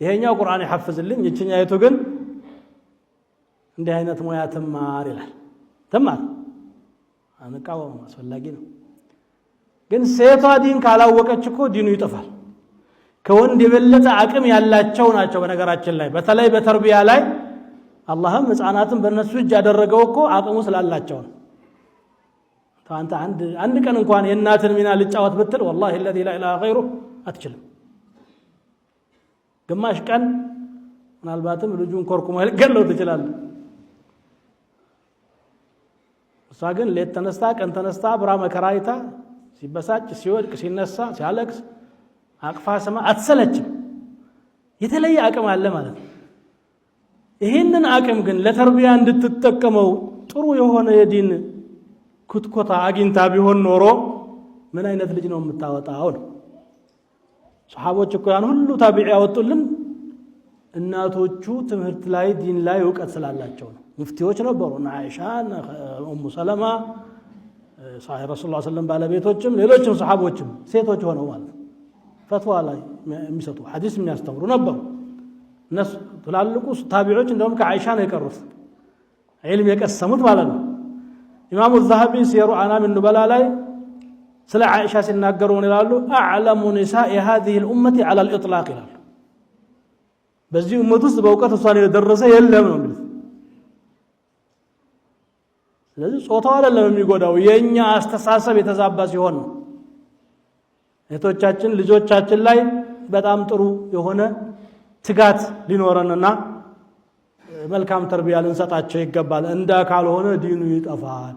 ይሄኛው ቁርአን ይሐፍዝልኝ እቺኛይቱ ግን እንዲህ አይነት ሙያ ትማር ይላል ተማር አንቃወም አስፈላጊ ነው ግን ሴቷ ዲን ካላወቀች እኮ ዲኑ ይጠፋል ከወንድ የበለጠ አቅም ያላቸው ናቸው በነገራችን ላይ በተለይ በተርቢያ ላይ አላህም ህፃናትን በእነሱ እጅ ያደረገው እኮ አቅሙ ስላላቸው ነው ታንተ አንድ ቀን እንኳን የእናትን ሚና ልጫወት ብትል والله الذي لا اله غيره አትችልም ግማሽ ቀን ምናልባትም ልጁን ኮርኩሞ ልገለው ትችላለህ እሷ ግን ሌት ተነስታ ቀን ተነስታ ብራ መከራይታ ሲበሳጭ ሲወድቅ ሲነሳ ሲያለቅስ አቅፋ ሰማ አትሰለችም የተለየ አቅም አለ ማለት ነው ይሄንን አቅም ግን ለተርቢያ እንድትጠቀመው ጥሩ የሆነ የዲን ኩትኮታ አግኝታ ቢሆን ኖሮ ምን አይነት ልጅ ነው የምታወጣው ነው ሱሐቦች እኮ ያን ሁሉ ታቢዒ ያወጡልን እናቶቹ ትምህርት ላይ ዲን ላይ ዕውቀት ስላላቸው ነው ሙፍቲዎች ነበሩ አይሻ ኡሙ ሰለማ صحيح رسول الله صلى الله عليه وسلم ባለቤቶችም ሌሎችም ሱሐቦችም ሴቶች ሆነው ማለት ፈትዋ ላይ የሚሰጡ ሐዲስ የሚያስተምሩ ነበሩ እነሱ ትላልቁ ታቢዒዎች እንደውም ከአይሻ ነው የቀሩት ዒልም የቀሰሙት ማለት ነው ኢማሙ الذهبي ሲሩ አናም النبلا ላይ ስለ አይሻ ሲናገሩ ምን ይላሉ اعلم نساء هذه الامه على الاطلاق ይላሉ በዚህ ኡመት ውስጥ በእውቀት እሷን የደረሰ የለም ነው የሚሉት ስለዚህ ጾታው አይደለም የሚጎዳው የኛ አስተሳሰብ የተዛባ ሲሆን ነው እህቶቻችን ልጆቻችን ላይ በጣም ጥሩ የሆነ ትጋት ሊኖርንና መልካም ተርቢያ ልንሰጣቸው ይገባል እንደ ካልሆነ ዲኑ ይጠፋል